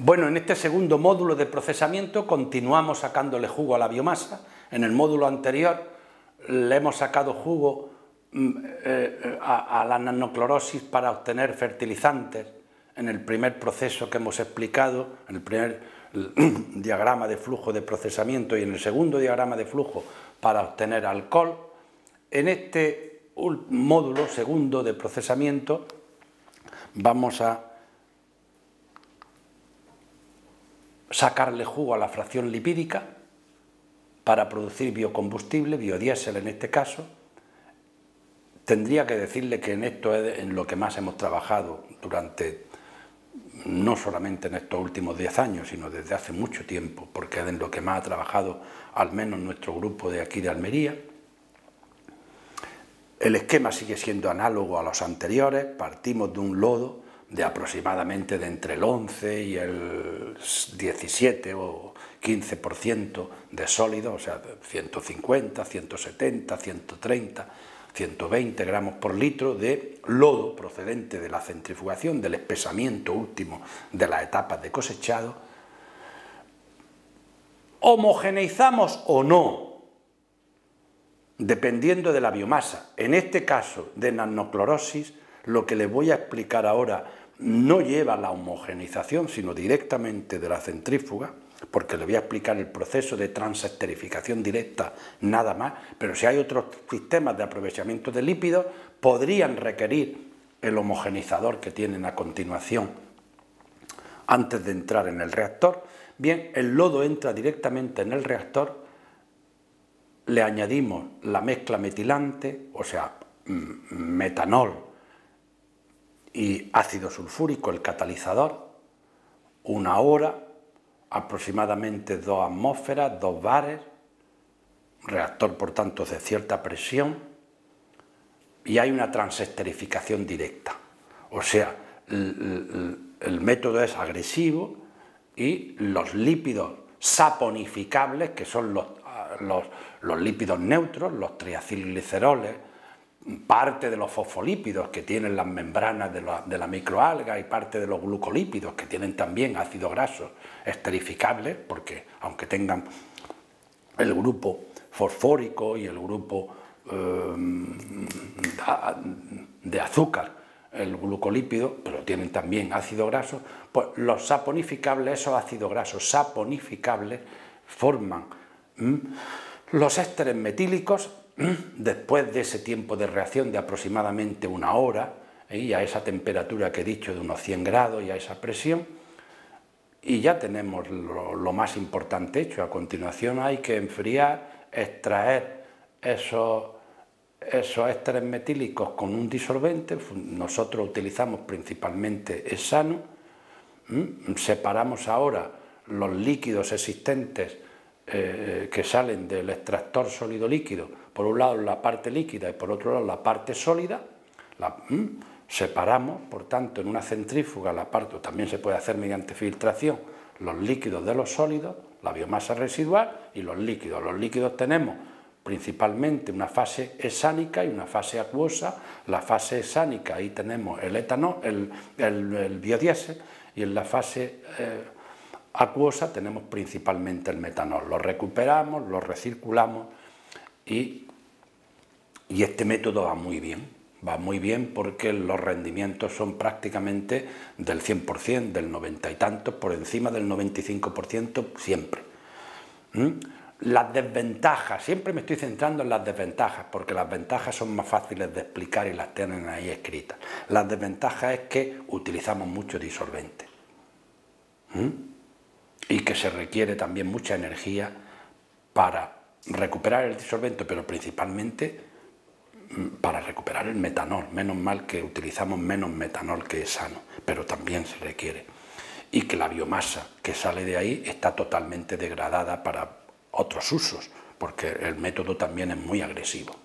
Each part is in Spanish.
Bueno, en este segundo módulo de procesamiento continuamos sacándole jugo a la biomasa. En el módulo anterior le hemos sacado jugo a la nanoclorosis para obtener fertilizantes en el primer proceso que hemos explicado, en el primer diagrama de flujo de procesamiento y en el segundo diagrama de flujo para obtener alcohol. En este módulo segundo de procesamiento vamos a sacarle jugo a la fracción lipídica para producir biocombustible, biodiesel en este caso. Tendría que decirle que en esto es en lo que más hemos trabajado durante, no solamente en estos últimos 10 años, sino desde hace mucho tiempo, porque es en lo que más ha trabajado al menos nuestro grupo de aquí de Almería. El esquema sigue siendo análogo a los anteriores, partimos de un lodo de aproximadamente de entre el 11 y el 17 o 15% de sólido, o sea, 150, 170, 130, 120 gramos por litro de lodo procedente de la centrifugación, del espesamiento último de las etapas de cosechado. ¿Homogeneizamos o no? Dependiendo de la biomasa. En este caso de nanoclorosis, lo que les voy a explicar ahora no lleva la homogeneización, sino directamente de la centrífuga, porque les voy a explicar el proceso de transesterificación directa nada más, pero si hay otros sistemas de aprovechamiento de lípidos, podrían requerir el homogeneizador que tienen a continuación antes de entrar en el reactor. Bien, el lodo entra directamente en el reactor, le añadimos la mezcla metilante, o sea, metanol y ácido sulfúrico, el catalizador, 1 hora, aproximadamente 2 atmósferas, 2 bares, reactor por tanto de cierta presión, y hay una transesterificación directa. O sea, el método es agresivo y los lípidos saponificables, que son los lípidos neutros, los triacilgliceroles, parte de los fosfolípidos que tienen las membranas de la microalga y parte de los glucolípidos que tienen también ácidos grasos esterificables, porque aunque tengan el grupo fosfórico y el grupo de azúcar, el glucolípido, pero tienen también ácido graso, pues los saponificables, esos ácidos grasos saponificables, forman los ésteres metílicos después de ese tiempo de reacción de aproximadamente 1 hora, y a esa temperatura que he dicho de unos 100 grados y a esa presión, y ya tenemos lo más importante hecho. A continuación hay que enfriar, extraer esos ésteres metílicos con un disolvente. Nosotros utilizamos principalmente hexano. Separamos ahora los líquidos existentes que salen del extractor sólido líquido, por un lado la parte líquida y por otro lado la parte sólida. Separamos, por tanto, en una centrífuga la parte, también se puede hacer mediante filtración, los líquidos de los sólidos, la biomasa residual y los líquidos. Los líquidos tenemos principalmente una fase hexánica y una fase acuosa. La fase hexánica, ahí tenemos el etanol, el biodiesel, y en la fase acuosa tenemos principalmente el metanol. Lo recuperamos, lo recirculamos y este método va muy bien porque los rendimientos son prácticamente del 100%, del 90 y tantos, por encima del 95% siempre. Las desventajas, siempre me estoy centrando en las desventajas, porque las ventajas son más fáciles de explicar y las tienen ahí escritas. Las desventajas es que utilizamos mucho disolvente. Y que se requiere también mucha energía para recuperar el disolvente, pero principalmente para recuperar el metanol. Menos mal que utilizamos menos metanol que hexano, pero también se requiere. Y que la biomasa que sale de ahí está totalmente degradada para otros usos, porque el método también es muy agresivo.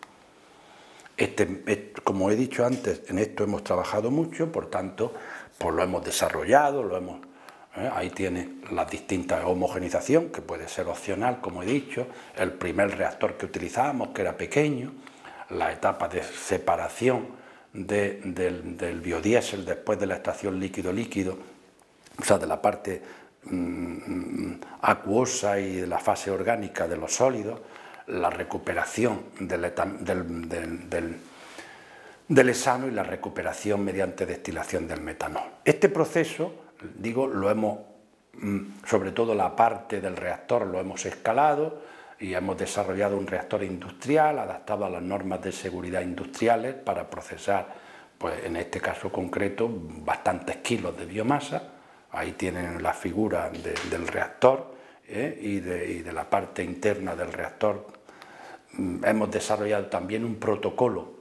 Como he dicho antes, en esto hemos trabajado mucho, por tanto, pues lo hemos desarrollado, ahí tiene la distinta homogenización, que puede ser opcional, como he dicho, el primer reactor que utilizábamos, que era pequeño, la etapa de separación del biodiesel después de la extracción líquido-líquido, o sea, de la parte acuosa y de la fase orgánica de los sólidos, la recuperación del hexano y la recuperación mediante destilación del metanol. Este proceso, digo, lo hemos, sobre todo la parte del reactor, lo hemos escalado y hemos desarrollado un reactor industrial adaptado a las normas de seguridad industriales para procesar, pues en este caso concreto, bastantes kilos de biomasa. Ahí tienen la figura del reactor y de la parte interna del reactor. Hemos desarrollado también un protocolo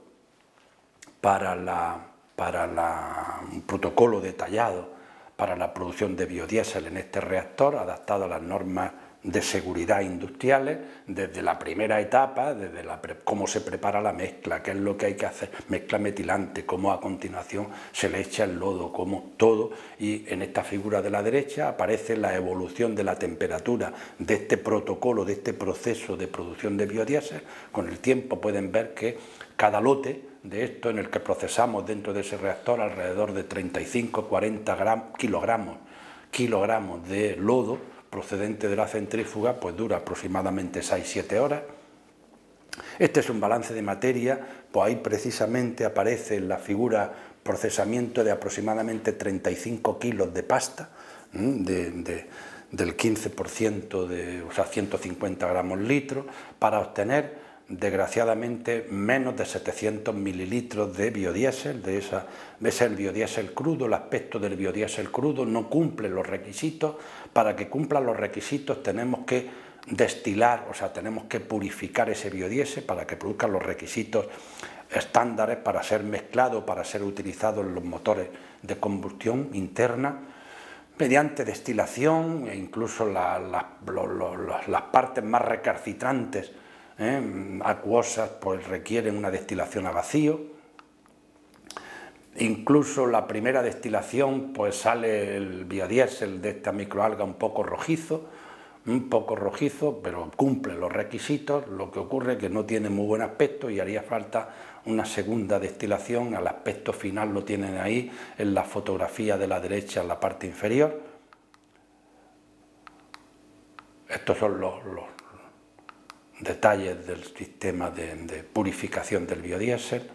un protocolo detallado para la producción de biodiesel en este reactor, adaptado a las normas de seguridad industriales, desde la primera etapa, desde cómo se prepara la mezcla, qué es lo que hay que hacer, mezcla metilante, cómo a continuación se le echa el lodo, cómo todo, y en esta figura de la derecha aparece la evolución de la temperatura de este protocolo, de este proceso de producción de biodiesel. Con el tiempo pueden ver que cada lote de esto, en el que procesamos dentro de ese reactor alrededor de 35-40 kilogramos de lodo procedente de la centrífuga, pues dura aproximadamente 6-7 horas. Este es un balance de materia, pues ahí precisamente aparece en la figura procesamiento de aproximadamente 35 kilos de pasta, del 15%, o sea, 150 gramos litro, para obtener desgraciadamente menos de 700 mililitros de biodiesel. Ese es el biodiesel crudo. El aspecto del biodiesel crudo no cumple los requisitos. Para que cumplan los requisitos tenemos que destilar, o sea, tenemos que purificar ese biodiesel para que produzca los requisitos estándares para ser mezclado, para ser utilizado en los motores de combustión interna, mediante destilación, e incluso las partes más recalcitrantes, acuosas, pues requieren una destilación a vacío. Incluso la primera destilación, pues sale el biodiesel de esta microalga un poco rojizo, pero cumple los requisitos. Lo que ocurre es que no tiene muy buen aspecto y haría falta una segunda destilación. Al aspecto final lo tienen ahí en la fotografía de la derecha en la parte inferior. Estos son los detalles del sistema de purificación del biodiesel.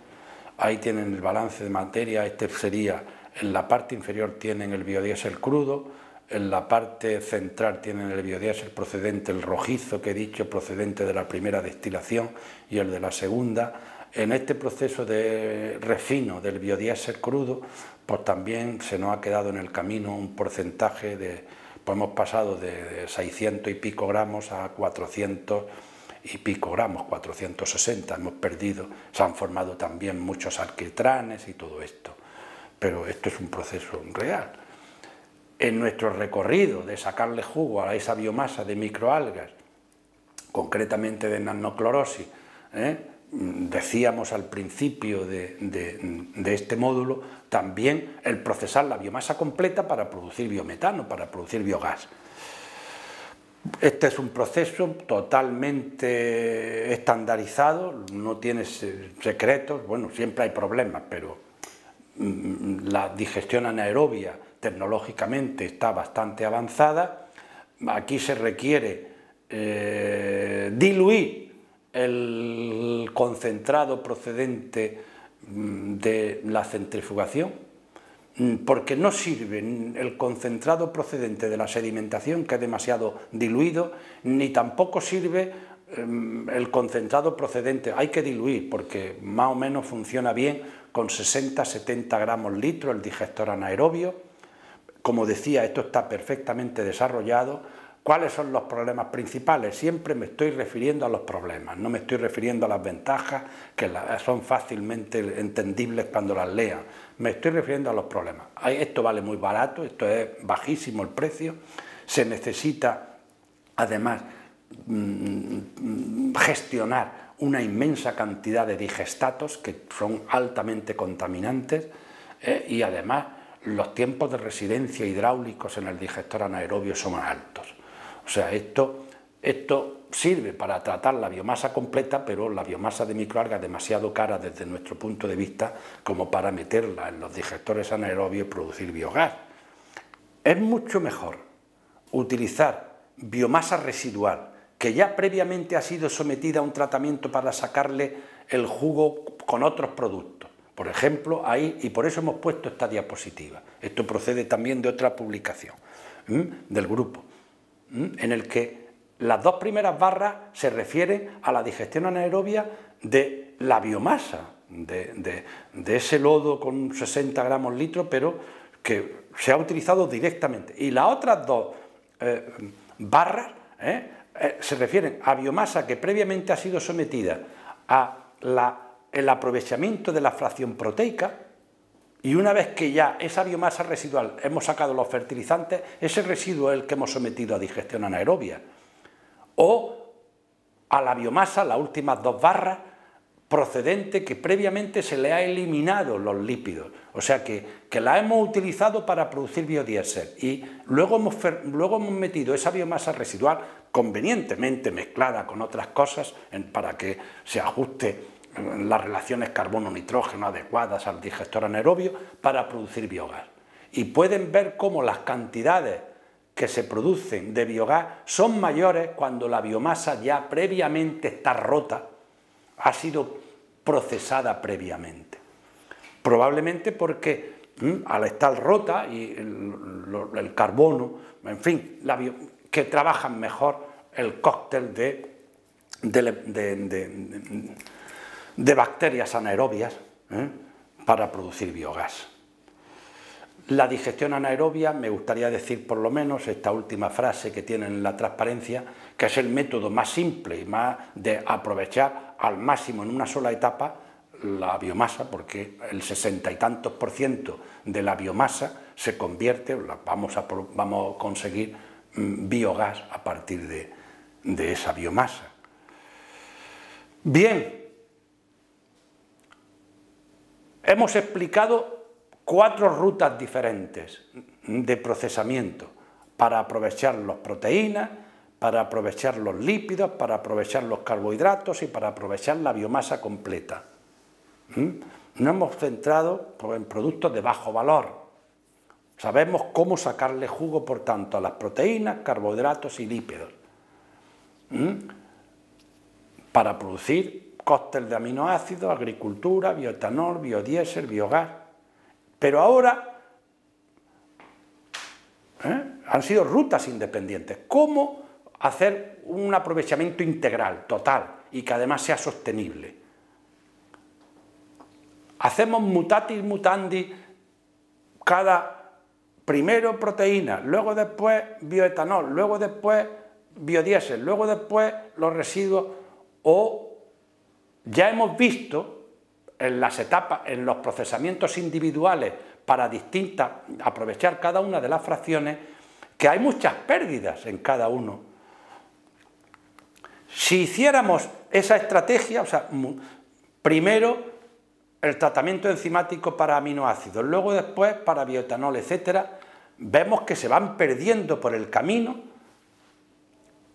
Ahí tienen el balance de materia. Este sería, en la parte inferior tienen el biodiesel crudo, en la parte central tienen el biodiesel procedente, el rojizo que he dicho, procedente de la primera destilación, y el de la segunda. En este proceso de refino del biodiesel crudo, pues también se nos ha quedado en el camino un porcentaje pues hemos pasado de 600 y pico gramos a 400 y pico gramos, 460, hemos perdido, se han formado también muchos alquitranes y todo esto, pero esto es un proceso real. En nuestro recorrido de sacarle jugo a esa biomasa de microalgas, concretamente de nanoclorosis, decíamos al principio de este módulo, también el procesar la biomasa completa para producir biometano, para producir biogás. Este es un proceso totalmente estandarizado, no tiene secretos. Bueno, siempre hay problemas, pero la digestión anaerobia tecnológicamente está bastante avanzada. Aquí se requiere diluir el concentrado procedente de la centrifugación, porque no sirve el concentrado procedente de la sedimentación, que es demasiado diluido, ni tampoco sirve el concentrado procedente. Hay que diluir, porque más o menos funciona bien con 60-70 gramos litro el digestor anaerobio. Como decía, esto está perfectamente desarrollado. ¿Cuáles son los problemas principales? Siempre me estoy refiriendo a los problemas, no me estoy refiriendo a las ventajas, que son fácilmente entendibles cuando las lean. Me estoy refiriendo a los problemas. Esto vale muy barato, esto es bajísimo el precio, se necesita además gestionar una inmensa cantidad de digestatos que son altamente contaminantes y además los tiempos de residencia hidráulicos en el digestor anaerobio son altos. O sea, esto sirve para tratar la biomasa completa, pero la biomasa de microalgas es demasiado cara desde nuestro punto de vista como para meterla en los digestores anaerobios y producir biogás. Es mucho mejor utilizar biomasa residual que ya previamente ha sido sometida a un tratamiento para sacarle el jugo con otros productos. Por ejemplo, ahí, y por eso hemos puesto esta diapositiva. Esto procede también de otra publicación del grupo, en el que las dos primeras barras se refieren a la digestión anaerobia de la biomasa, de ese lodo con 60 gramos litro, pero que se ha utilizado directamente. Y las otras dos barras se refieren a biomasa que previamente ha sido sometida a el aprovechamiento de la fracción proteica, y una vez que ya esa biomasa residual hemos sacado los fertilizantes, ese residuo es el que hemos sometido a digestión anaerobia. O a la biomasa, las últimas dos barras, procedente que previamente se le ha eliminado los lípidos, o sea que la hemos utilizado para producir biodiesel y luego hemos metido esa biomasa residual convenientemente mezclada con otras cosas para que se ajuste las relaciones carbono-nitrógeno adecuadas al digestor anaerobio para producir biogás. Y pueden ver cómo las cantidades que se producen de biogás son mayores cuando la biomasa ya previamente está rota, ha sido procesada previamente. Probablemente porque al estar rota y el carbono, en fin, que trabajan mejor el cóctel de bacterias anaerobias para producir biogás. La digestión anaerobia, me gustaría decir por lo menos esta última frase que tienen en la transparencia, que es el método más simple y más de aprovechar al máximo en una sola etapa la biomasa, porque el 60 y tantos % de la biomasa se convierte, vamos a conseguir biogás a partir de esa biomasa. Bien, hemos explicado 4 rutas diferentes de procesamiento para aprovechar las proteínas, para aprovechar los lípidos, para aprovechar los carbohidratos y para aprovechar la biomasa completa. Nos hemos centrado en productos de bajo valor. Sabemos cómo sacarle jugo, por tanto, a las proteínas, carbohidratos y lípidos para producir cóctel de aminoácidos, agricultura, bioetanol, biodiesel, biogás. Pero ahora han sido rutas independientes. ¿Cómo hacer un aprovechamiento integral, total, y que además sea sostenible? Hacemos mutatis mutandi primero proteína, luego después bioetanol, luego después biodiesel, luego después los residuos, o ya hemos visto en las etapas, en los procesamientos individuales para aprovechar cada una de las fracciones, que hay muchas pérdidas en cada uno. Si hiciéramos esa estrategia, o sea, primero el tratamiento enzimático para aminoácidos, luego después para bioetanol, etcétera, vemos que se van perdiendo por el camino.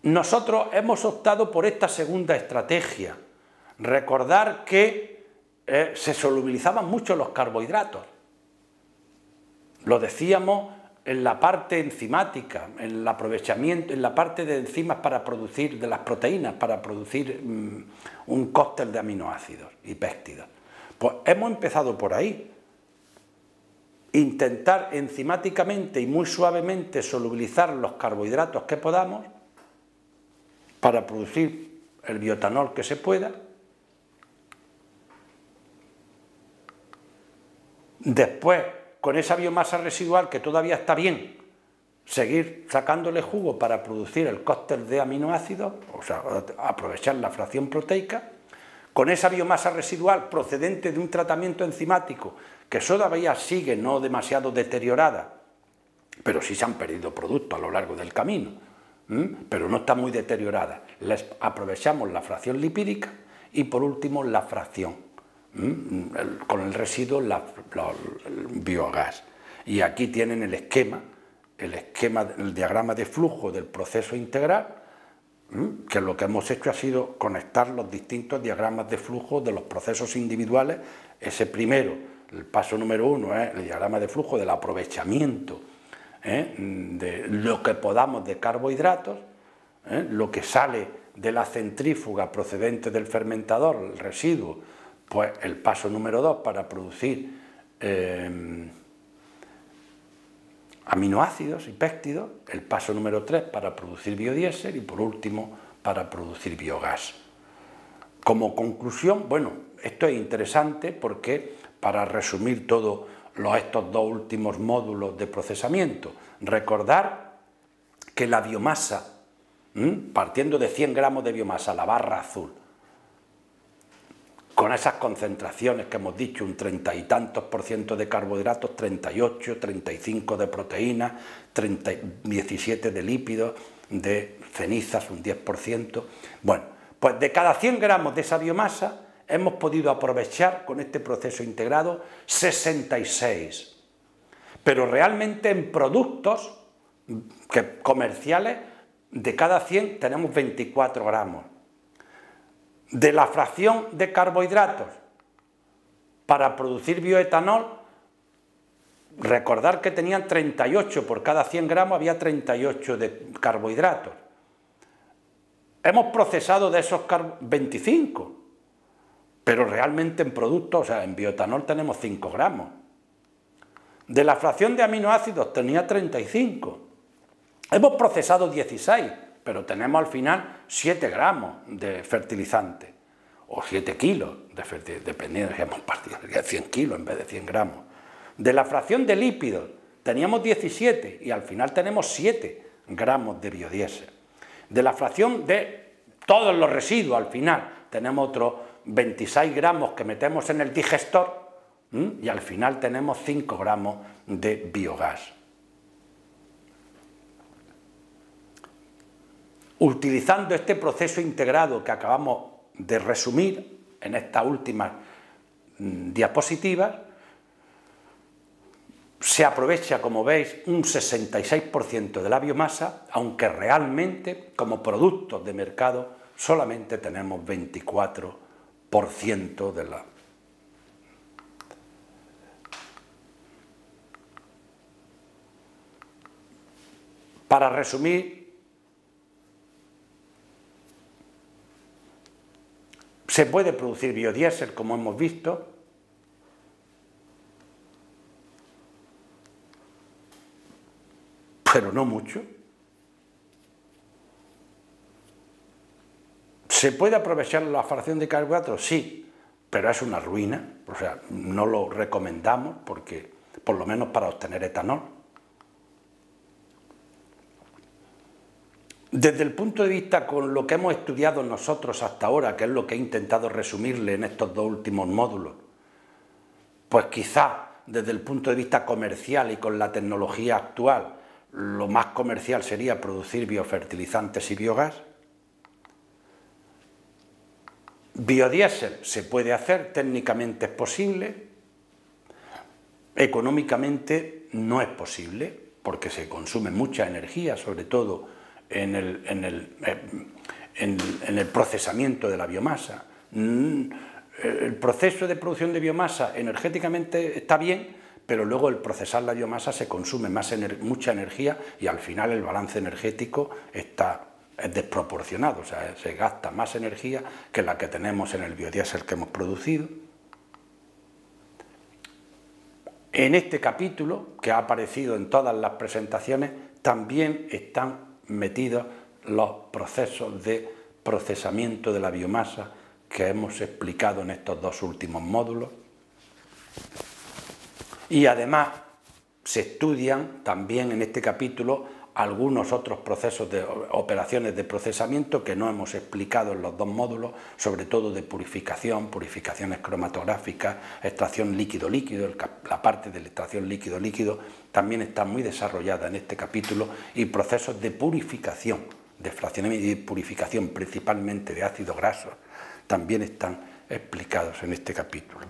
Nosotros hemos optado por esta segunda estrategia. Recordar que se solubilizaban mucho los carbohidratos. Lo decíamos en la parte enzimática, en el aprovechamiento, en la parte de enzimas para producir, de las proteínas, para producir un cóctel de aminoácidos y péptidos. Pues hemos empezado por ahí. Intentar enzimáticamente y muy suavemente solubilizar los carbohidratos que podamos para producir el bioetanol que se pueda. Después, con esa biomasa residual que todavía está bien, seguir sacándole jugo para producir el cóctel de aminoácidos, o sea, aprovechar la fracción proteica. Con esa biomasa residual procedente de un tratamiento enzimático que todavía sigue no demasiado deteriorada, pero sí se han perdido productos a lo largo del camino, pero no está muy deteriorada. Aprovechamos la fracción lipídica y por último la fracción, con el residuo el biogás. Y aquí tienen el diagrama de flujo del proceso integral, que lo que hemos hecho ha sido conectar los distintos diagramas de flujo de los procesos individuales. Ese primero, el paso número 1, es el diagrama de flujo del aprovechamiento de lo que podamos de carbohidratos, lo que sale de la centrífuga procedente del fermentador, el residuo, pues el paso número 2 para producir aminoácidos y péptidos, el paso número 3 para producir biodiesel y por último para producir biogás. Como conclusión, bueno, esto es interesante porque para resumir todos estos dos últimos módulos de procesamiento, recordar que la biomasa, partiendo de 100 gramos de biomasa, la barra azul, con esas concentraciones que hemos dicho, un 30 y tantos % de carbohidratos, 38, 35 de proteínas, 17 de lípidos, de cenizas un 10%. Bueno, pues de cada 100 gramos de esa biomasa hemos podido aprovechar con este proceso integrado 66. Pero realmente en productos comerciales, de cada 100 tenemos 24 gramos. De la fracción de carbohidratos para producir bioetanol, recordar que tenían 38, por cada 100 gramos había 38 de carbohidratos. Hemos procesado de esos 25, pero realmente en productos, o sea, en bioetanol tenemos 5 gramos. De la fracción de aminoácidos tenía 35. Hemos procesado 16, pero tenemos al final 7 gramos de fertilizante, o 7 kilos de fertilizante, dependiendo, hemos partido de 100 kilos en vez de 100 gramos. De la fracción de lípidos teníamos 17 y al final tenemos 7 gramos de biodiesel. De la fracción de todos los residuos al final tenemos otros 26 gramos que metemos en el digestor y al final tenemos 5 gramos de biogás. Utilizando este proceso integrado que acabamos de resumir en estas últimas diapositivas, se aprovecha, como veis, un 66% de la biomasa, aunque realmente como productos de mercado solamente tenemos 24% de la... Para resumir, se puede producir biodiesel, como hemos visto, pero no mucho. ¿Se puede aprovechar la fracción de carbohidratos? Sí, pero es una ruina, o sea, no lo recomendamos porque, por lo menos para obtener etanol. Desde el punto de vista con lo que hemos estudiado nosotros hasta ahora, que es lo que he intentado resumirle en estos dos últimos módulos, pues quizá desde el punto de vista comercial y con la tecnología actual, lo más comercial sería producir biofertilizantes y biogás. Biodiesel se puede hacer, técnicamente es posible, económicamente no es posible, porque se consume mucha energía, sobre todo en el procesamiento de la biomasa. El proceso de producción de biomasa energéticamente está bien, pero luego el procesar la biomasa se consume mucha energía y al final el balance energético es desproporcionado, o sea, se gasta más energía que la que tenemos en el biodiesel que hemos producido. En este capítulo, que ha aparecido en todas las presentaciones, también están metidos los procesos de procesamiento de la biomasa que hemos explicado en estos dos últimos módulos. Y además se estudian también en este capítulo algunos otros procesos de operaciones de procesamiento que no hemos explicado en los dos módulos, sobre todo de purificación, purificaciones cromatográficas, extracción líquido-líquido. La parte de la extracción líquido-líquido también está muy desarrollada en este capítulo, y procesos de purificación, de fraccionamiento y purificación principalmente de ácidos grasos, también están explicados en este capítulo.